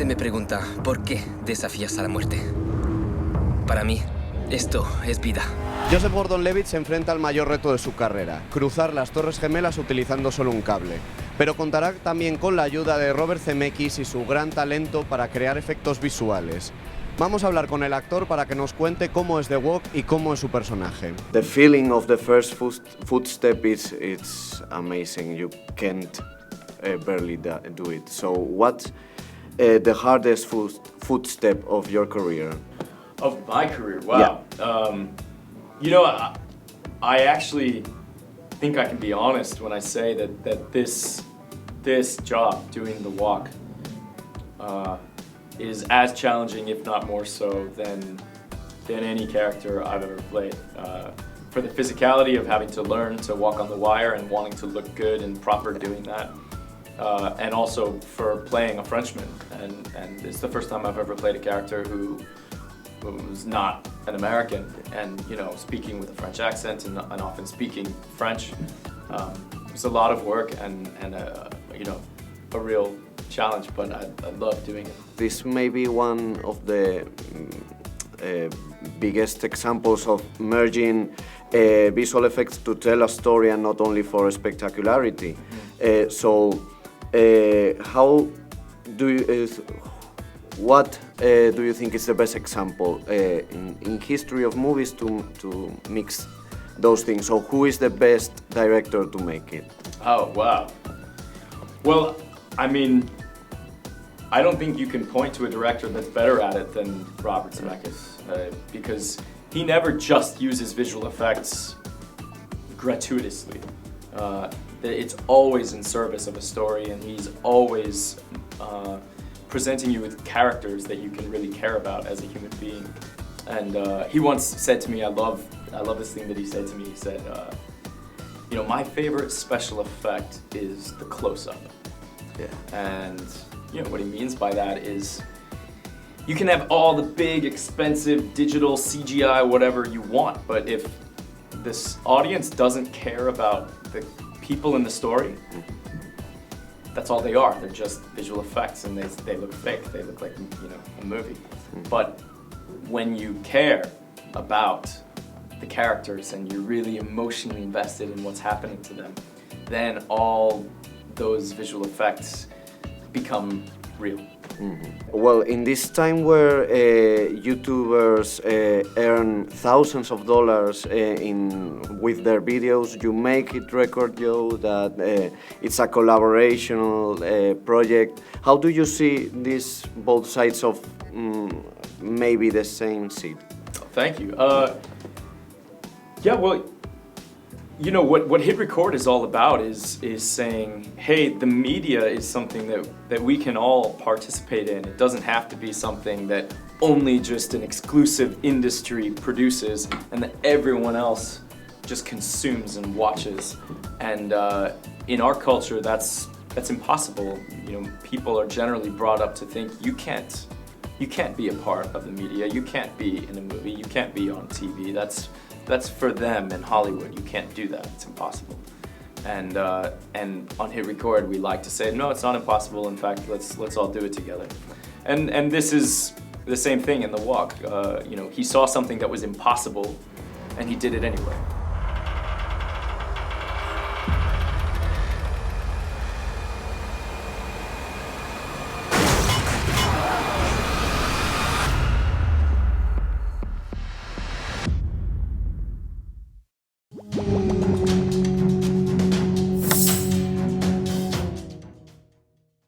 me pregunta, ¿por qué desafías a la muerte? Para mí, esto es vida. Joseph Gordon-Levitt se enfrenta al mayor reto de su carrera, cruzar las Torres Gemelas utilizando solo un cable. Pero contará también con la ayuda de Robert Zemeckis y su gran talento para crear efectos visuales. Vamos a hablar con el actor para que nos cuente cómo es The Walk y cómo es su personaje. The feeling of the first footstep it's amazing. You can't barely do it. So what's the hardest footstep of your career? Of my career, wow. Yeah. You know, I actually think I can be honest when I say that this job, doing the walk, is as challenging, if not more so, than any character I've ever played. For the physicality of having to learn to walk on the wire and wanting to look good and proper doing that, and also for playing a Frenchman. And it's the first time I've ever played a character who was not an American, and speaking with a French accent and often speaking French. It was a lot of work and a real challenge, but I love doing it. This may be one of the biggest examples of merging visual effects to tell a story and not only for spectacularity. What do you think is the best example in history of movies to mix those things? So who is the best director to make it? Oh, wow. Well, I mean, I don't think you can point to a director that's better at it than Robert Zemeckis, because he never just uses visual effects gratuitously. It's always in service of a story, and he's always presenting you with characters that you can really care about as a human being. And he once said to me, I love this thing that he said to me. He said, my favorite special effect is the close-up. Yeah. And what he means by that is you can have all the big, expensive digital CGI, whatever you want, but if this audience doesn't care about the people in the story, that's all they are. They're just visual effects, and they look fake. They look like a movie. But when you care about the characters and you're really emotionally invested in what's happening to them, then all those visual effects become real. Mm-hmm. Well, in this time where YouTubers earn thousands of dollars with their videos, you make it record, Joe, that it's a collaborational project. How do you see both sides of maybe the same seat? Thank you. Yeah, well, what Hit Record is all about is saying, hey, the media is something that we can all participate in. It doesn't have to be something that only just an exclusive industry produces and that everyone else just consumes and watches. And in our culture, that's impossible. People are generally brought up to think you can't be a part of the media. You can't be in a movie. You can't be on TV. That's for them in Hollywood. You can't do that. It's impossible. And on Hit Record, we like to say, no, it's not impossible. In fact, let's all do it together. And this is the same thing in The Walk. He saw something that was impossible, and he did it anyway.